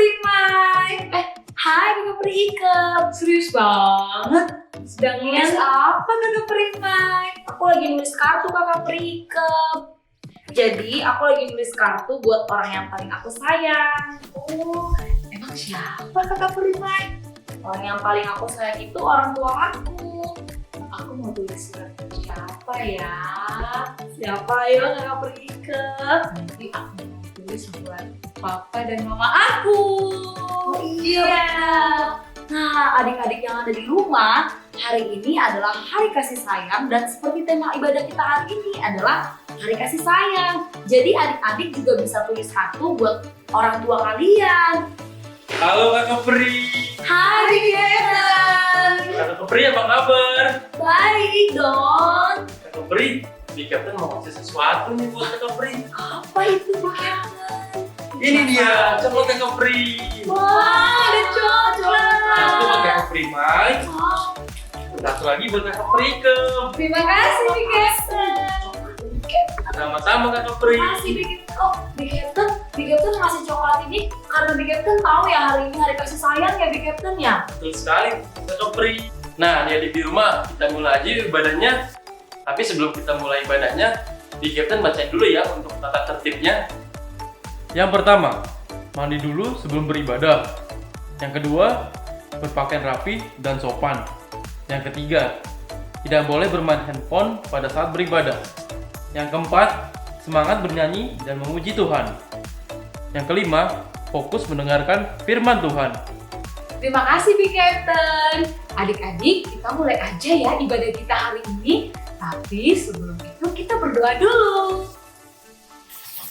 Primai. Hai Kakak Priikep. Serius banget? Sedang nulis apa Kakak Primai? Aku lagi nulis kartu Kakak Priikep. Jadi aku lagi nulis kartu buat orang yang paling aku sayang. Oh, emang siapa Kakak Primai? Orang yang paling aku sayang itu orang tua aku. Aku mau tulis surat ke siapa ya? Siapa ya Kakak Priikep? Nanti aku mau tulis buat papa dan mama aku. Oh iya. Nah, adik-adik yang ada di rumah, hari ini adalah hari kasih sayang dan seperti tema ibadah kita hari ini adalah hari kasih sayang. Jadi adik-adik juga bisa tulis kartu buat orang tua kalian. Halo Kakak Pri. Hai Bikepten. Kakak Pri apa kabar? Baik dong. Kakak Pri, Bikepten mau kasih sesuatu nih buat Kakak Pri. Apa itu Bikepten? Ini dia, coklat Kakak Pri. Wah, ada coklat. Satu buat Kakak Pri Mai, Wow, satu lagi buat Kakak Pri ke. terima kasih Bikepten. Sama-sama Kakak Pri. Terima kasih Bikepten. Oh, Bikepten ngasih coklat ini karena Bikepten tahu ya hari ini hari kasih sayang ya Bikepten ya. Betul sekali Kakak Pri. Nah, adik di rumah kita mulai aja ibadahnya. Tapi sebelum kita mulai ibadahnya, Bikepten bacain dulu ya untuk tata tertibnya. Yang pertama, mandi dulu sebelum beribadah. Yang kedua, berpakaian rapi dan sopan. Yang ketiga, tidak boleh bermain handphone pada saat beribadah. Yang keempat, semangat bernyanyi dan memuji Tuhan. Yang kelima, fokus mendengarkan firman Tuhan. Terima kasih Bikepten. Adik-adik, kita mulai aja ya ibadah kita hari ini. Tapi sebelum itu kita berdoa dulu.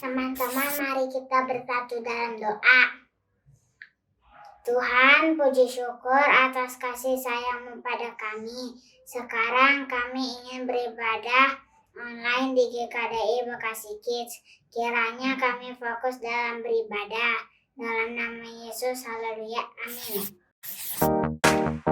Teman-teman, mari kita bersatu dalam doa. Tuhan, puji syukur atas kasih sayang-Mu pada kami. Sekarang kami ingin beribadah online di GKDI Bekasi Kids. Kiranya kami fokus dalam beribadah. Dalam nama Yesus, haleluya, amin.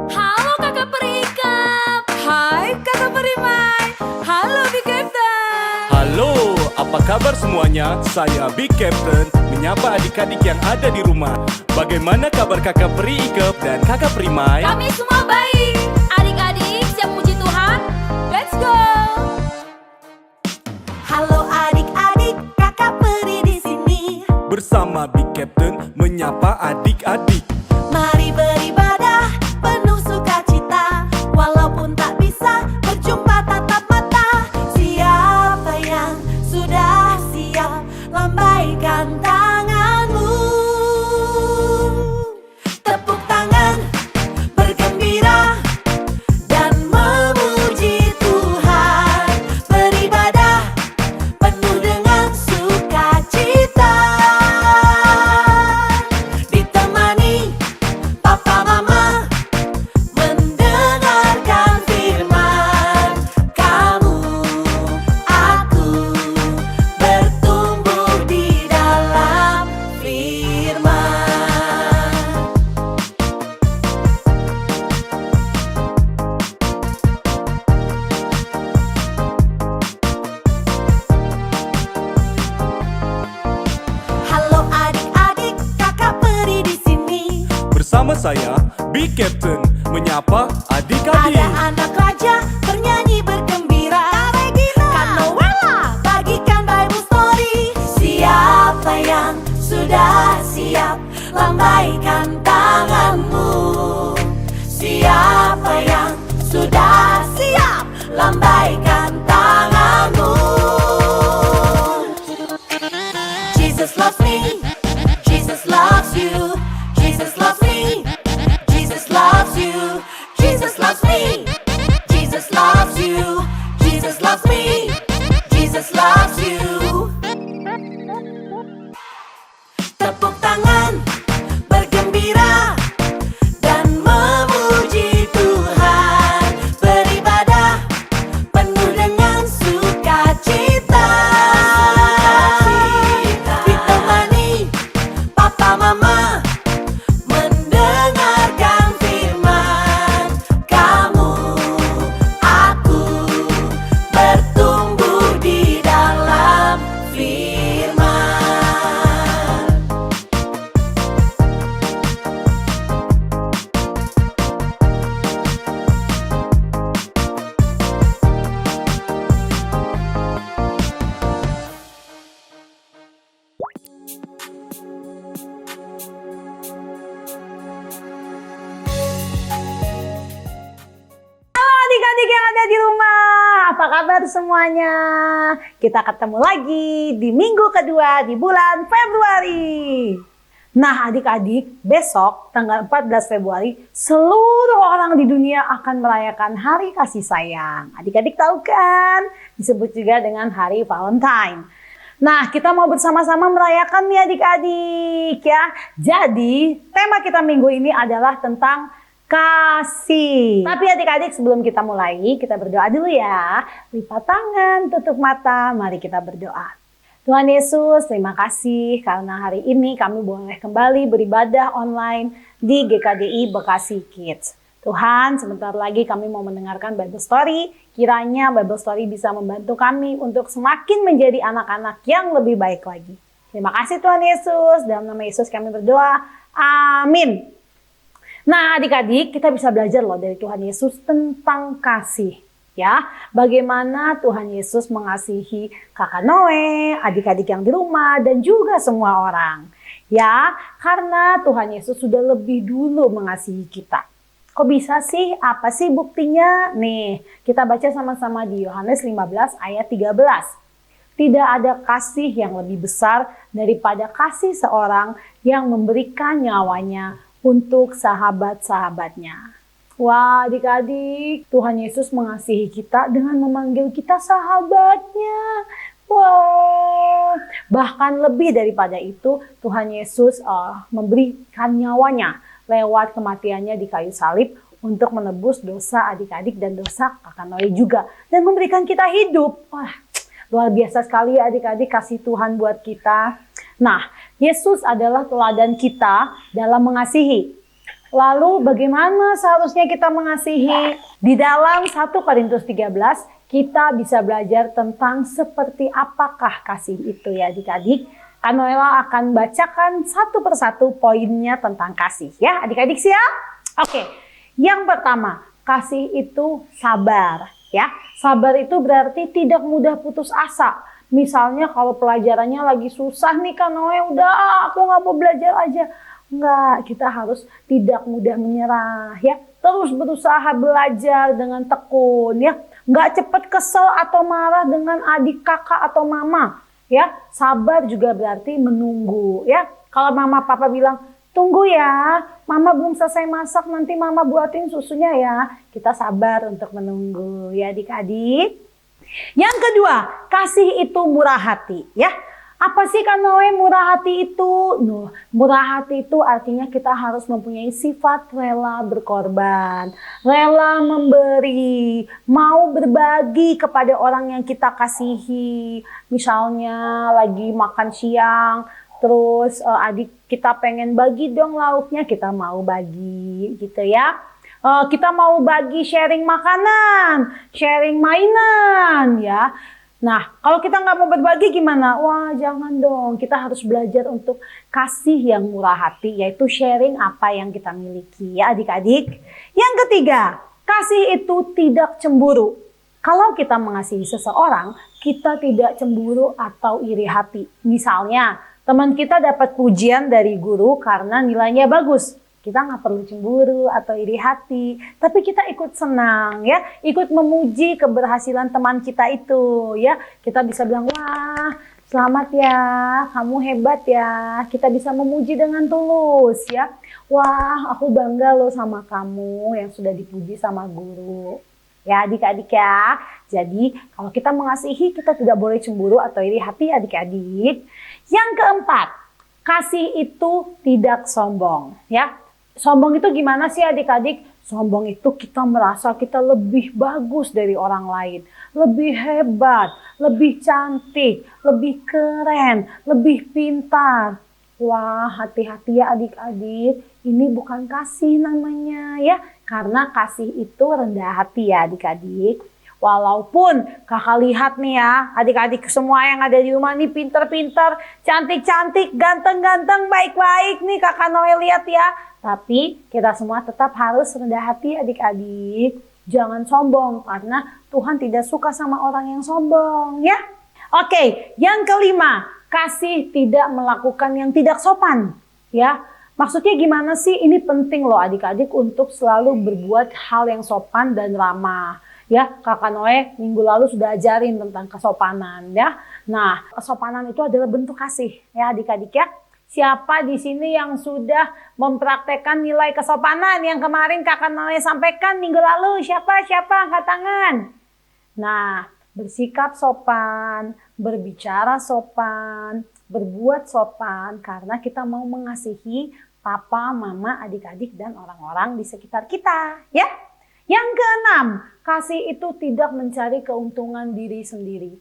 Halo Kakak Priikep. Hai Kakak Primai. Halo Bikepten. Halo, apa kabar semuanya? Saya Bikepten menyapa adik-adik yang ada di rumah. Bagaimana kabar Kakak Priikep dan Kakak Primai? Kami semua baik. Adik-adik siap puji Tuhan? Let's go. Halo adik-adik, Kakak Pri di sini. Bersama Bikepten menyapa adik-adik. Mari beribadah penuh sukacita. Walaupun tak bisa berjumpa tatap mata. Siapa yang sudah siap? Lambaikan tanganmu. Tepuk tangan, bergembira dan memuji Tuhan. Beribadah penuh dengan sukacita. Ditemani papa mama mendengarkan firman. Kamu, aku bertumbuh di dalam firman. Halo adik-adik, Kakak Pri di sini. Bersama saya Bikepten menyapa adik-adik. Ada anak raja bernyanyi bergembira. Kak Noella bagikan Bible story. Siapa yang sudah siap? Lambaikan tanganmu. Siapa yang sudah siap? Lambaikan tanganmu. Jesus loves me. Jesus loves you. Jesus loves me. Jesus loves you. Jesus loves me. Jesus loves adik-adik yang ada di rumah, apa kabar semuanya? Kita ketemu lagi di minggu kedua di bulan Februari. Nah adik-adik, besok tanggal 14 Februari seluruh orang di dunia akan merayakan Hari Kasih Sayang. Adik-adik tahu kan? Disebut juga dengan Hari Valentine. Nah, kita mau bersama-sama merayakan nih adik-adik ya. Jadi, tema kita minggu ini adalah tentang kasih. Tapi adik-adik sebelum kita mulai, kita berdoa dulu ya. Lipat tangan, tutup mata, mari kita berdoa. Tuhan Yesus, terima kasih karena hari ini kami boleh kembali beribadah online di GKDI Bekasi Kids. Tuhan, sebentar lagi kami mau mendengarkan Bible Story. Kiranya Bible Story bisa membantu kami untuk semakin menjadi anak-anak yang lebih baik lagi. Terima kasih Tuhan Yesus, dalam nama Yesus kami berdoa. Amin. Nah adik-adik, kita bisa belajar loh dari Tuhan Yesus tentang kasih. Ya, bagaimana Tuhan Yesus mengasihi kakak Noe, adik-adik yang di rumah, dan juga semua orang. Ya, karena Tuhan Yesus sudah lebih dulu mengasihi kita. Kok bisa sih? Apa sih buktinya? Nih, kita baca sama-sama di Yohanes 15 ayat 13. Tidak ada kasih yang lebih besar daripada kasih seorang yang memberikan nyawanya untuk sahabat-sahabatnya. Wah adik-adik, Tuhan Yesus mengasihi kita dengan memanggil kita sahabatnya. Wah, bahkan lebih daripada itu, Tuhan Yesus memberikan nyawanya lewat kematiannya di kayu salib untuk menebus dosa adik-adik dan dosa kakak Noe juga. Dan memberikan kita hidup. Wah, luar biasa sekali adik-adik kasih Tuhan buat kita. Nah, Yesus adalah teladan kita dalam mengasihi. Lalu bagaimana seharusnya kita mengasihi? Di dalam 1 Korintus 13 kita bisa belajar tentang seperti apakah kasih itu ya adik-adik. Kanuela akan bacakan satu persatu poinnya tentang kasih ya adik-adik siap? Oke, yang pertama kasih itu sabar ya. Sabar itu berarti tidak mudah putus asa. Misalnya kalau pelajarannya lagi susah nih Kanoe, udah aku nggak mau belajar aja. Enggak, kita harus tidak mudah menyerah ya. Terus berusaha belajar dengan tekun ya. Enggak cepat kesel atau marah dengan adik kakak atau mama ya. Sabar juga berarti menunggu ya. Kalau mama papa bilang, tunggu ya, mama belum selesai masak, nanti mama buatin susunya ya. Kita sabar untuk menunggu ya adik-adik. Yang kedua, kasih itu murah hati ya. Apa sih Kanoe murah hati itu? Murah hati itu artinya kita harus mempunyai sifat rela berkorban, rela memberi, mau berbagi kepada orang yang kita kasihi. Misalnya lagi makan siang, terus adik kita pengen bagi dong lauknya, kita mau bagi gitu ya. Kita mau bagi sharing makanan, sharing mainan ya. Nah, kalau kita nggak mau berbagi gimana? Wah, jangan dong. Kita harus belajar untuk kasih yang murah hati, yaitu sharing apa yang kita miliki ya adik-adik. Yang ketiga, kasih itu tidak cemburu. Kalau kita mengasihi seseorang, kita tidak cemburu atau iri hati. Misalnya, teman kita dapat pujian dari guru karena nilainya bagus. Kita nggak perlu cemburu atau iri hati, tapi kita ikut senang ya, ikut memuji keberhasilan teman kita itu ya. Kita bisa bilang, wah selamat ya, kamu hebat ya. Kita bisa memuji dengan tulus ya. Wah aku bangga loh sama kamu yang sudah dipuji sama guru. Ya adik-adik ya. Jadi kalau kita mengasihi, kita tidak boleh cemburu atau iri hati adik-adik. Yang keempat, kasih itu tidak sombong ya. Sombong itu gimana sih adik-adik? Sombong itu kita merasa kita lebih bagus dari orang lain. Lebih hebat, lebih cantik, lebih keren, lebih pintar. Wah hati-hati ya adik-adik. Ini bukan kasih namanya ya. Karena kasih itu rendah hati ya adik-adik. Walaupun kakak lihat nih ya, adik-adik semua yang ada di rumah nih pinter-pinter, cantik-cantik, ganteng-ganteng, baik-baik nih kakak Noel lihat ya. Tapi kita semua tetap harus rendah hati adik-adik. Jangan sombong karena Tuhan tidak suka sama orang yang sombong ya. Oke, yang kelima, kasih tidak melakukan yang tidak sopan ya. Maksudnya gimana sih? Ini penting loh adik-adik untuk selalu berbuat hal yang sopan dan ramah. Ya, Kakak Noe minggu lalu sudah ajarin tentang kesopanan ya. Nah, kesopanan itu adalah bentuk kasih ya adik-adik ya. Siapa di sini yang sudah mempraktekkan nilai kesopanan yang kemarin Kakak Noe sampaikan minggu lalu? Siapa angkat tangan? Nah, bersikap sopan, berbicara sopan, berbuat sopan karena kita mau mengasihi papa, mama, adik-adik dan orang-orang di sekitar kita ya. Yang keenam, kasih itu tidak mencari keuntungan diri sendiri.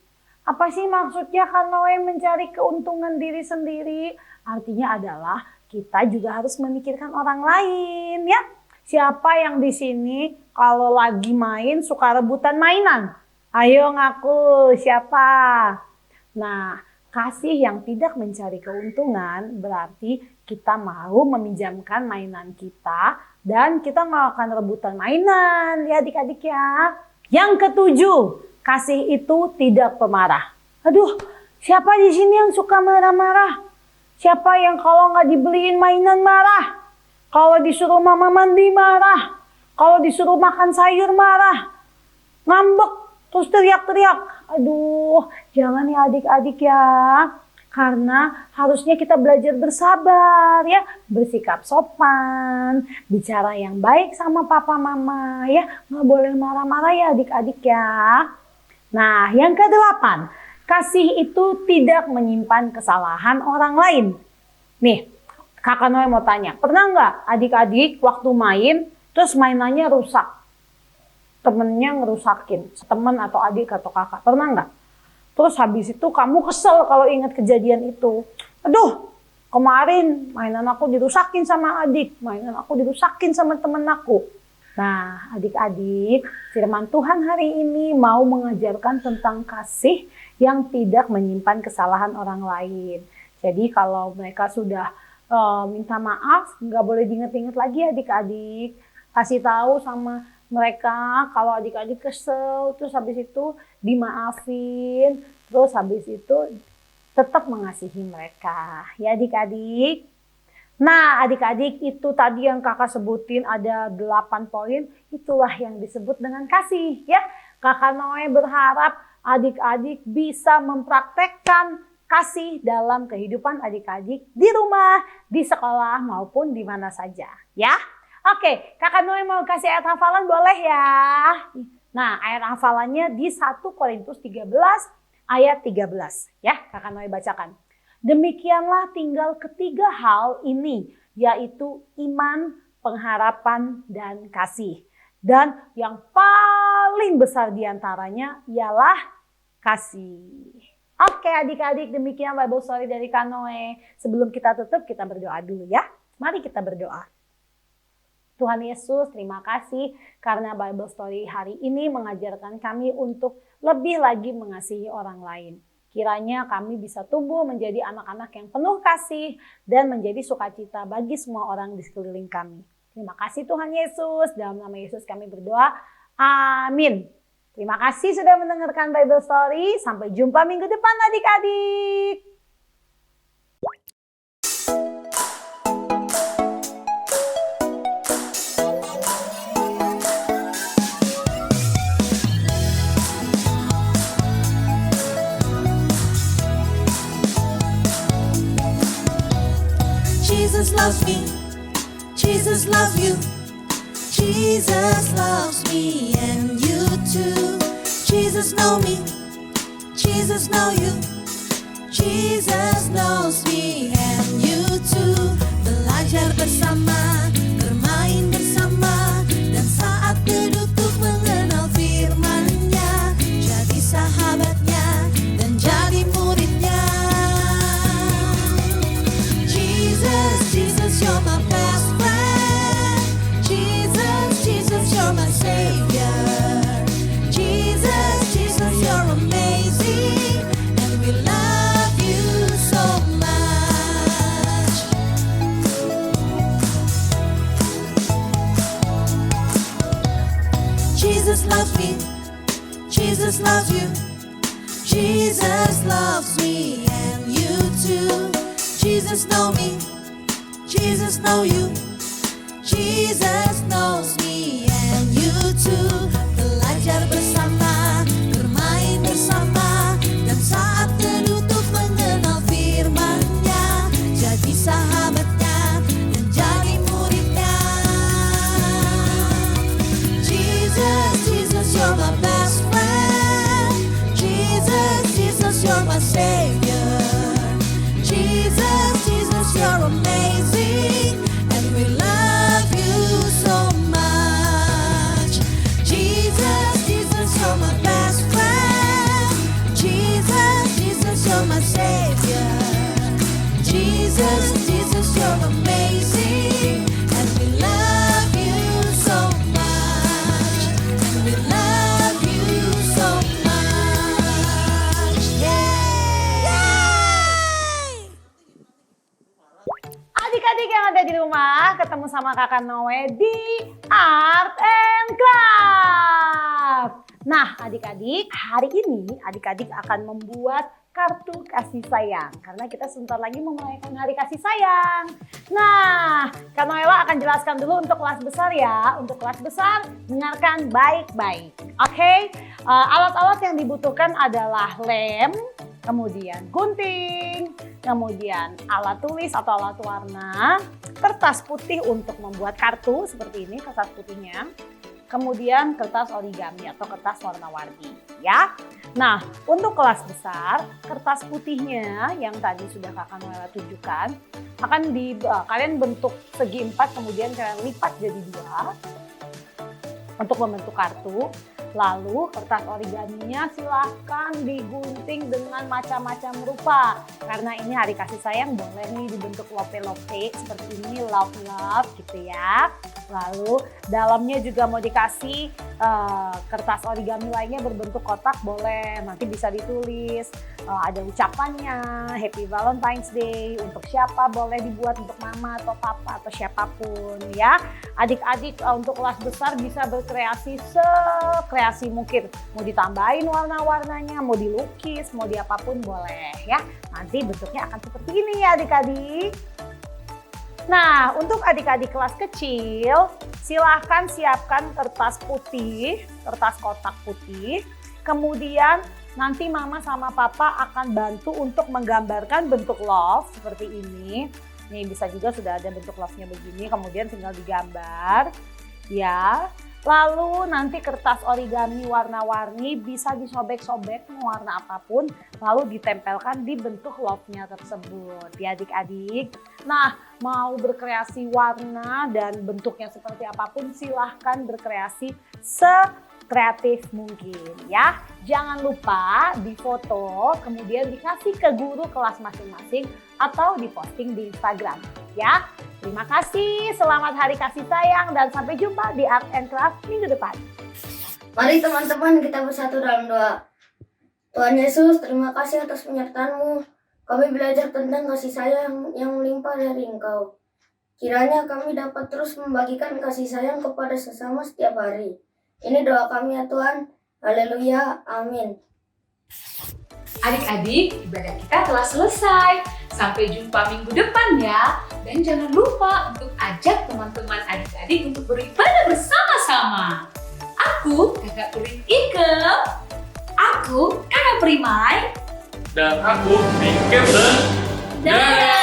Apa sih maksudnya Kak Noe mencari keuntungan diri sendiri? Artinya adalah kita juga harus memikirkan orang lain ya. Siapa yang di sini kalau lagi main suka rebutan mainan? Ayo ngaku siapa? Nah, kasih yang tidak mencari keuntungan berarti kita mau meminjamkan mainan kita dan kita nggak akan rebutan mainan ya adik-adik ya. Yang ketujuh, kasih itu tidak pemarah. Aduh, siapa di sini yang suka marah-marah? Siapa yang kalau nggak dibeliin mainan marah? Kalau disuruh mama mandi marah? Kalau disuruh makan sayur marah? Ngambek, terus teriak-teriak. Aduh, jangan ya adik-adik ya. Karena harusnya kita belajar bersabar ya. Bersikap sopan, bicara yang baik sama papa mama ya. Nggak boleh marah-marah ya adik-adik ya. Nah, yang kedelapan. Kasih itu tidak menyimpan kesalahan orang lain. Nih, Kakak Noe mau tanya, pernah nggak adik-adik waktu main, terus mainannya rusak? Temennya ngerusakin, temen atau adik atau kakak, pernah nggak? Terus habis itu kamu kesel kalau ingat kejadian itu. Aduh, kemarin mainan aku dirusakin sama adik, mainan aku dirusakin sama temen aku. Nah, adik-adik, firman Tuhan hari ini mau mengajarkan tentang kasih yang tidak menyimpan kesalahan orang lain. Jadi kalau mereka sudah minta maaf, nggak boleh diinget-inget lagi adik-adik. Kasih tahu sama mereka kalau adik-adik kesel, terus habis itu dimaafin, terus habis itu tetap mengasihi mereka. Ya adik-adik. Nah adik-adik itu tadi yang kakak sebutin ada 8 poin, itulah yang disebut dengan kasih ya. Kakak Noe berharap adik-adik bisa mempraktekkan kasih dalam kehidupan adik-adik di rumah, di sekolah maupun di mana saja ya. Oke, Kakak Noe mau kasih ayat hafalan boleh ya. Nah ayat hafalannya di 1 Korintus 13 ayat 13 ya. Kakak Noe bacakan. Demikianlah tinggal ketiga hal ini, yaitu iman, pengharapan, dan kasih. Dan yang paling besar diantaranya ialah kasih. Oke adik-adik, demikian Bible Story dari Kak Noe. Sebelum kita tutup, kita berdoa dulu ya. Mari kita berdoa. Tuhan Yesus, terima kasih karena Bible Story hari ini mengajarkan kami untuk lebih lagi mengasihi orang lain. Kiranya kami bisa tumbuh menjadi anak-anak yang penuh kasih dan menjadi sukacita bagi semua orang di sekeliling kami. Terima kasih Tuhan Yesus, dalam nama Yesus kami berdoa. Amin. Terima kasih sudah mendengarkan Bible Story. Sampai jumpa minggu depan adik-adik. Jesus loves me, Jesus loves you, Jesus loves me and you too. Jesus know me, Jesus know you, Jesus knows me and you too. Belajar bersama, bermain bersama, dan saat duduk mengenal firman-Nya, jadi sahabatnya dan jadi muridnya. Jesus, you're my best friend. Jesus, you're my savior. Jesus, you're amazing, and we love you so much. Jesus loves me, Jesus loves you, Jesus loves me and you too. Jesus know me, Jesus know you, Jesus knows me and you too. Belajar bersama. Prima, ketemu sama Kakak Noe di Art and Craft. Nah, adik-adik, hari ini adik-adik akan membuat kartu kasih sayang. Karena kita sebentar lagi merayakan hari kasih sayang. Nah, Kak Noela akan jelaskan dulu untuk kelas besar ya. Untuk kelas besar, dengarkan baik-baik. Oke? Alat-alat yang dibutuhkan adalah lem, kemudian gunting, kemudian alat tulis atau alat warna, kertas putih untuk membuat kartu seperti ini, kertas putihnya, kemudian kertas origami atau kertas warna-warni ya. Nah, untuk kelas besar, kertas putihnya yang tadi sudah Kakak Noela tunjukkan akan kalian bentuk segi 4, kemudian kalian lipat jadi 2 untuk membentuk kartu. Lalu kertas origaminya silahkan digunting dengan macam-macam rupa. Karena ini hari kasih sayang, boleh nih dibentuk lope-lope seperti ini, love-love gitu ya. Lalu dalamnya juga mau dikasih kertas origami lainnya berbentuk kotak, boleh. Nanti bisa ditulis ada ucapannya, Happy Valentine's Day, untuk siapa boleh dibuat, untuk mama atau papa atau siapapun ya. Adik-adik untuk kelas besar bisa berkreasi sekreasi mungkin. Mau ditambahin warna-warnanya, mau dilukis, mau diapapun boleh ya. Nanti bentuknya akan seperti ini ya adik-adik. Nah, untuk adik-adik kelas kecil, silahkan siapkan kertas putih, kertas kotak putih. Kemudian nanti mama sama papa akan bantu untuk menggambarkan bentuk love seperti ini. Nih bisa juga sudah ada bentuk love-nya begini, kemudian tinggal digambar ya. Lalu nanti kertas origami warna-warni bisa disobek-sobek mau warna apapun, lalu ditempelkan di bentuk love-nya tersebut ya adik-adik. Nah, mau berkreasi warna dan bentuknya seperti apapun, silahkan berkreasi sekreatif mungkin ya. Jangan lupa difoto, kemudian dikasih ke guru kelas masing-masing atau diposting di Instagram ya. Terima kasih, selamat hari kasih sayang dan sampai jumpa di Art and Craft minggu depan. Mari teman-teman kita bersatu dalam doa. Tuhan Yesus, terima kasih atas penyertaan-Mu. Kami belajar tentang kasih sayang yang melimpah dari Engkau. Kiranya kami dapat terus membagikan kasih sayang kepada sesama setiap hari. Ini doa kami ya Tuhan. Haleluya, amin. Adik-adik, ibadah kita telah selesai. Sampai jumpa minggu depan ya. Dan jangan lupa untuk ajak teman-teman adik-adik untuk beribadah bersama-sama. Aku Kakak Purin Ikep. Aku Kakak Primai. Dan aku Big Captain. Dadah!